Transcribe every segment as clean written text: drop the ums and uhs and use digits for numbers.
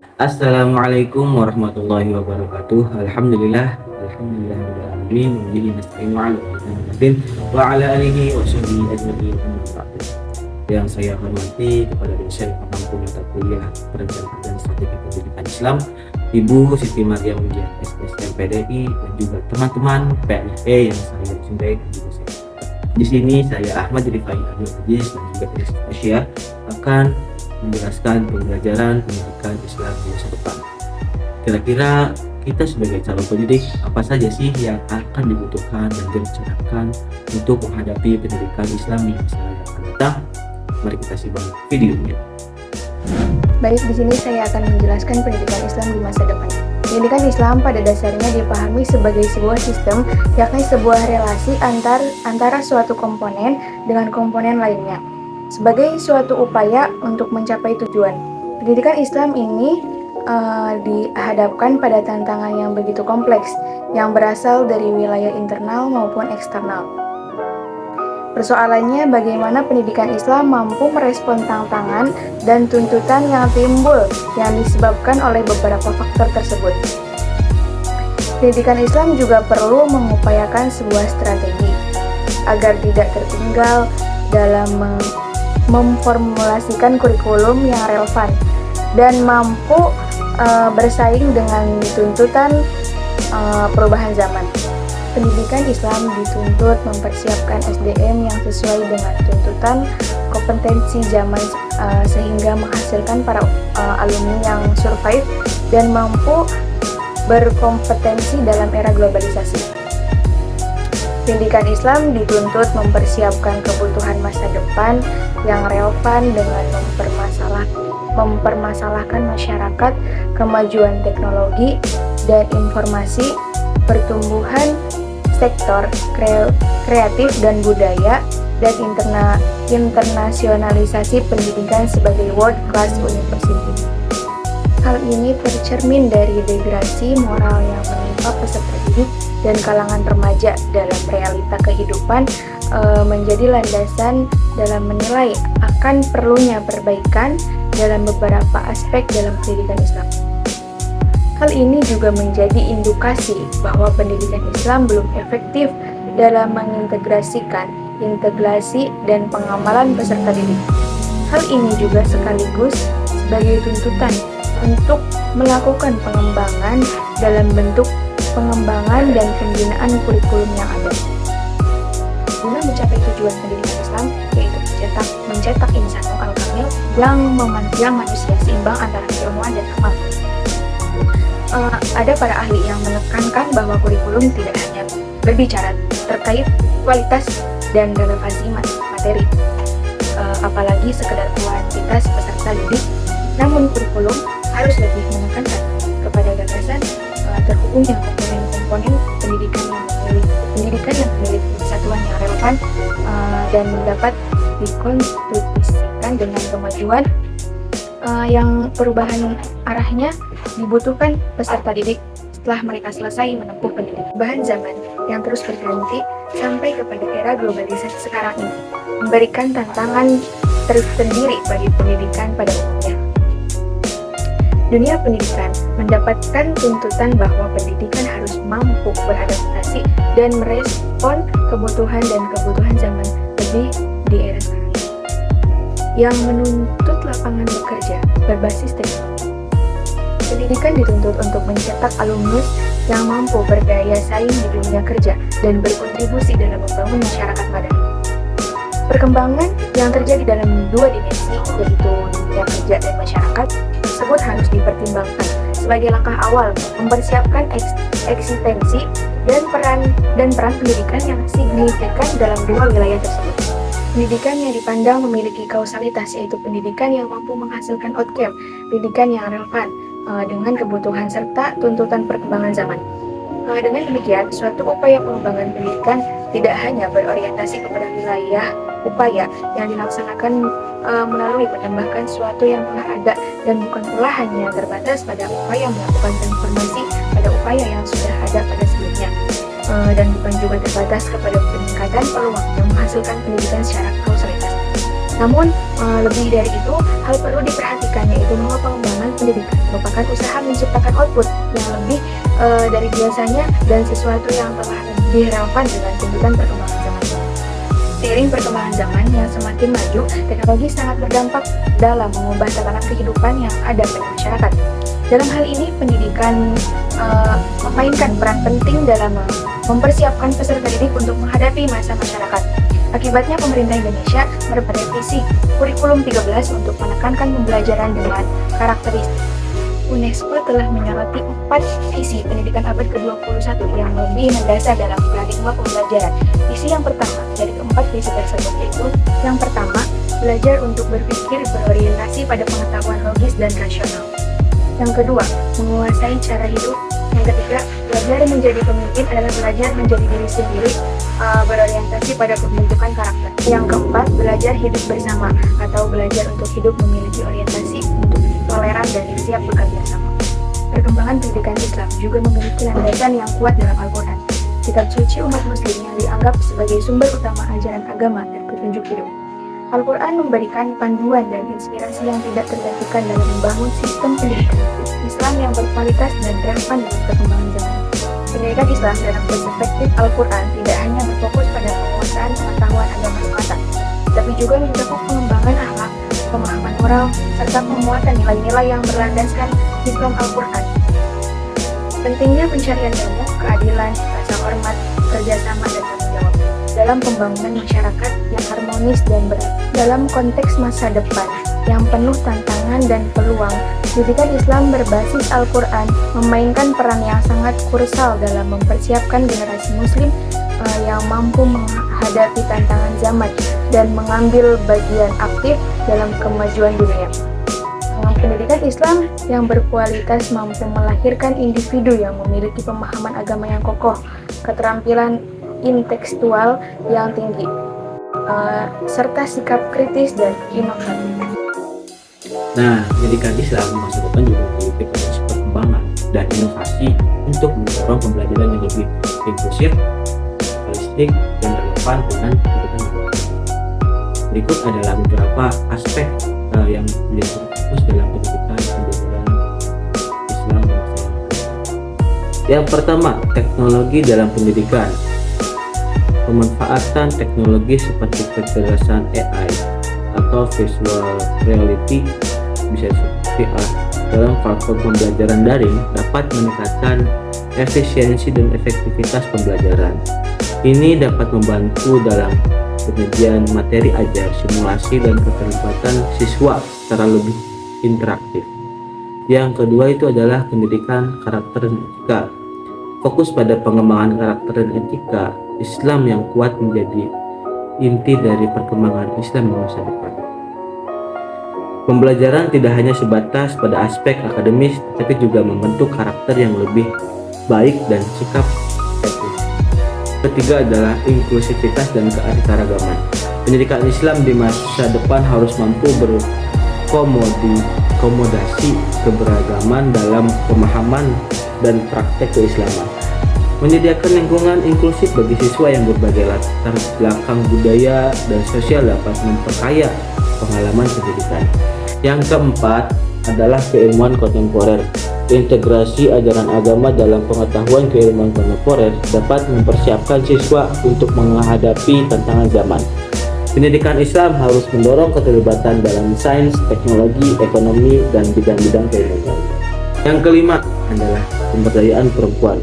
Assalamualaikum warahmatullahi wabarakatuh. Alhamdulillahirabbil alamin wa bihi nasta'inu 'ala umuri wa 'ala alihi wa sahbihi ajma'in. Yang saya hormati kepada dosen pengampu mata kuliah Perencanaan dan Strategi Pendidikan Islam, Ibu Siti Maryam SSMPDI, dan juga teman-teman PNIP yang saya cintai dan juga saya. Di sini saya Ahmad Rifai Abdul Aziz dan juga Asia akan menjelaskan pembelajaran pendidikan Islam di masa depan. Kira-kira kita sebagai calon pendidik, apa saja sih yang akan dibutuhkan dan direncanakan untuk menghadapi pendidikan Islam di masa yang akan datang? Mari kita simak videonya. Baik, di sini saya akan menjelaskan pendidikan Islam di masa depan. Pendidikan Islam pada dasarnya dipahami sebagai sebuah sistem, yakni sebuah relasi antara suatu komponen dengan komponen lainnya, sebagai suatu upaya untuk mencapai tujuan. Pendidikan Islam ini dihadapkan pada tantangan yang begitu kompleks, yang berasal dari wilayah internal maupun eksternal. Persoalannya bagaimana pendidikan Islam mampu merespon tantangan dan tuntutan yang timbul yang disebabkan oleh beberapa faktor tersebut. Pendidikan Islam juga perlu mengupayakan sebuah strategi agar tidak tertinggal dalam memformulasikan kurikulum yang relevan dan mampu bersaing dengan tuntutan perubahan zaman. Pendidikan Islam dituntut mempersiapkan SDM yang sesuai dengan tuntutan kompetensi zaman sehingga menghasilkan para alumni yang survive dan mampu berkompetensi dalam era globalisasi. Pendidikan Islam dituntut mempersiapkan kebutuhan masa depan yang relevan dengan mempermasalahkan masyarakat, kemajuan teknologi dan informasi, pertumbuhan sektor kreatif dan budaya, dan internasionalisasi pendidikan sebagai world class university. Hal ini tercermin dari degradasi moral yang menimpa peserta didik dan kalangan remaja dalam realita kehidupan, menjadi landasan dalam menilai akan perlunya perbaikan dalam beberapa aspek dalam pendidikan Islam. Hal ini juga menjadi indikasi bahwa pendidikan Islam belum efektif dalam mengintegrasikan integrasi dan pengamalan peserta didik. Hal ini juga sekaligus sebagai tuntutan untuk melakukan pengembangan dalam bentuk pengembangan dan pembinaan kurikulum yang ada. Guna mencapai tujuan pendidikan Islam, yaitu mencetak insanul al-kamil yang manusia seimbang antara keilmuan dan amal. Ada para ahli yang menekankan bahwa kurikulum tidak hanya berbicara terkait kualitas dan relevansi materi, apalagi sekedar kuantitas peserta didik, namun kurikulum harus lebih menekankan kepada gagasan terhubungnya komponen-komponen pendidikan yang memiliki kesatuan yang relevan dan dapat dikonstruksikan dengan kemajuan yang perubahan arahnya dibutuhkan peserta didik setelah mereka selesai menempuh pendidikan. Perubahan zaman yang terus berganti sampai kepada era globalisasi sekarang ini memberikan tantangan tersendiri bagi pendidikan pada umumnya. Dunia pendidikan mendapatkan tuntutan bahwa pendidikan harus mampu beradaptasi dan merespon kebutuhan zaman lebih di era sekarang ini, yang menuntut lapangan bekerja berbasis teknologi. Pendidikan dituntut untuk mencetak alumnus yang mampu berdaya saing di dunia kerja dan berkontribusi dalam membangun masyarakat madani. Perkembangan yang terjadi dalam dua dimensi, yaitu dunia kerja dan masyarakat, tersebut harus dipertimbangkan sebagai langkah awal mempersiapkan eksistensi dan peran pendidikan yang signifikan dalam dua wilayah tersebut. Pendidikan yang dipandang memiliki kausalitas, yaitu pendidikan yang mampu menghasilkan outcome, pendidikan yang relevan dengan kebutuhan serta tuntutan perkembangan zaman. Dengan demikian, suatu upaya pengembangan pendidikan tidak hanya berorientasi kepada wilayah upaya yang dilaksanakan melalui menambahkan sesuatu yang telah ada, dan bukan pula hanya terbatas pada upaya melakukan transformasi pada upaya yang sudah ada pada sebelumnya, dan bukan juga terbatas kepada peningkatan peluang yang menghasilkan pendidikan secara kausalitas. Namun, Lebih dari itu, hal perlu diperhatikan yaitu bahwa pengembangan pendidikan merupakan usaha menciptakan output yang lebih dari biasanya dan sesuatu yang telah lebih relevan dengan tuntutan perkembangan zaman. Seiring perkembangan zaman yang semakin maju, teknologi sangat berdampak dalam mengubah tatanan kehidupan yang ada pada masyarakat. Dalam hal ini, pendidikan memainkan peran penting dalam mempersiapkan peserta didik untuk menghadapi masa masyarakat. Akibatnya, pemerintah Indonesia merevisi kurikulum 13 untuk menekankan pembelajaran dengan karakteristik. UNESCO telah menyoroti 4 visi pendidikan abad ke-21 yang lebih mendasar dalam paradigma pembelajaran. Visi yang pertama dari keempat visi tersebut yaitu yang pertama, belajar untuk berpikir berorientasi pada pengetahuan logis dan rasional. Yang kedua, menguasai cara hidup. Yang ketiga, belajar menjadi pemimpin adalah belajar menjadi diri sendiri, berorientasi pada pembentukan karakter. Yang keempat, belajar hidup bersama atau belajar untuk hidup memiliki orientasi untuk toleran dan siap bekerja sama. Perkembangan pendidikan Islam juga memiliki landasan yang kuat dalam Al-Quran, kitab suci umat muslim yang dianggap sebagai sumber utama ajaran agama dan petunjuk hidup. Al-Quran memberikan panduan dan inspirasi yang tidak tergantikan dalam membangun sistem pendidikan Islam yang berkualitas dan relevan dengan perkembangan zaman. Pendidikan Islam dalam perspektif Al-Quran tidak hanya berfokus pada penguasaan pengetahuan agama semata, tapi juga mencakup pengembangan akhlak, pemahaman moral, serta penguatan nilai-nilai yang berlandaskan Islam Al-Quran. Pentingnya pencarian ilmu, keadilan, rasa hormat, kerjasama, dan tanggung jawab dalam pembangunan masyarakat yang harmonis dan beradab. Dalam konteks masa depan yang penuh tantangan dan peluang, pendidikan Islam berbasis Al-Quran memainkan peran yang sangat krusial dalam mempersiapkan generasi muslim yang mampu menghadapi tantangan zaman dan mengambil bagian aktif dalam kemajuan dunia. Pendidikan Islam yang berkualitas mampu melahirkan individu yang memiliki pemahaman agama yang kokoh, keterampilan intelektual yang tinggi, serta sikap kritis dan inovatif. Nah, pendidikan Islam masa depan juga memiliki potensi perkembangan dan inovasi untuk mendorong pembelajaran yang lebih inklusif, holistik, dan relevan dengan kebutuhan masyarakat. Berikut adalah beberapa aspek yang menjadi fokus dalam pendidikan pembelajaran Islam. Yang pertama, teknologi dalam pendidikan. Pemanfaatan teknologi seperti kecerdasan AI atau visual reality, bisa disebut VR, dalam platform pembelajaran daring dapat meningkatkan efisiensi dan efektivitas pembelajaran. Ini dapat membantu dalam penyajian materi ajar, simulasi, dan keterlibatan siswa secara lebih interaktif. Yang kedua itu adalah pendidikan karakter dan etika. Fokus pada pengembangan karakter dan etika Islam yang kuat menjadi inti dari perkembangan Islam di masa depan. Pembelajaran tidak hanya sebatas pada aspek akademis, tetapi juga membentuk karakter yang lebih baik dan sikap etis. Ketiga adalah inklusivitas dan keanekaragaman. Pendidikan Islam di masa depan harus mampu berkomodasi keberagaman dalam pemahaman dan praktek keislaman, menyediakan lingkungan inklusif bagi siswa yang berbagai latar belakang budaya dan sosial dapat memperkaya pengalaman pendidikan. Yang keempat adalah keilmuan kontemporer. Integrasi ajaran agama dalam pengetahuan keilmuan kontemporer dapat mempersiapkan siswa untuk menghadapi tantangan zaman. Pendidikan Islam harus mendorong keterlibatan dalam sains, teknologi, ekonomi, dan bidang-bidang keilmuan. Yang kelima adalah pemberdayaan perempuan.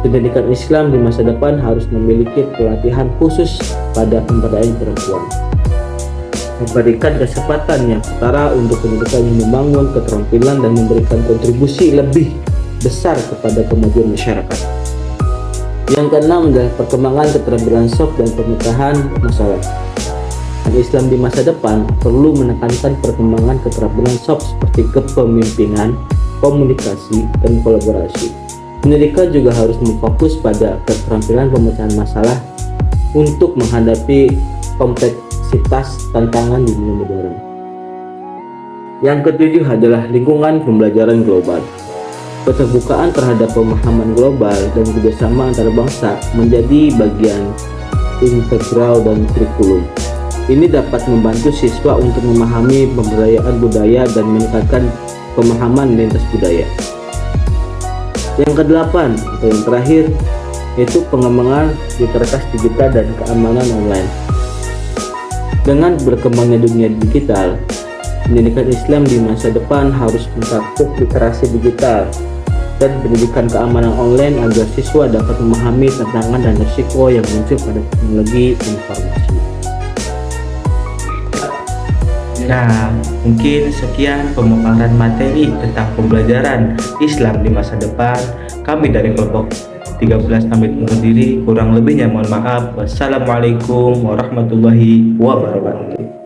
Pendidikan Islam di masa depan harus memiliki pelatihan khusus pada pemberdayaan perempuan, memberikan kesempatan yang setara untuk pendidikan yang membangun keterampilan dan memberikan kontribusi lebih besar kepada kemajuan masyarakat. Yang keenam adalah perkembangan keterampilan soft dan pemecahkan masalah. Islam di masa depan perlu menekankan perkembangan keterampilan soft seperti kepemimpinan, komunikasi, dan kolaborasi. Pendidikan juga harus memfokus pada keterampilan pemecahan masalah untuk menghadapi kompleksitas tantangan di dunia modern. Yang ketujuh adalah lingkungan pembelajaran global. Keterbukaan terhadap pemahaman global dan kerjasama antar bangsa menjadi bagian integral dan kurikulum. Ini dapat membantu siswa untuk memahami pemberdayaan budaya dan meningkatkan pemahaman lintas budaya. Yang kedelapan atau yang terakhir yaitu pengembangan literasi digital dan keamanan online. Dengan berkembangnya dunia digital, pendidikan Islam di masa depan harus mencakup literasi digital dan pendidikan keamanan online agar siswa dapat memahami tantangan dan risiko yang muncul pada teknologi informasi. Nah, mungkin sekian pemaparan materi tentang pembelajaran Islam di masa depan. Kami dari kelompok 13 pamit undur diri. Kurang lebihnya mohon maaf. Wassalamualaikum warahmatullahi wabarakatuh.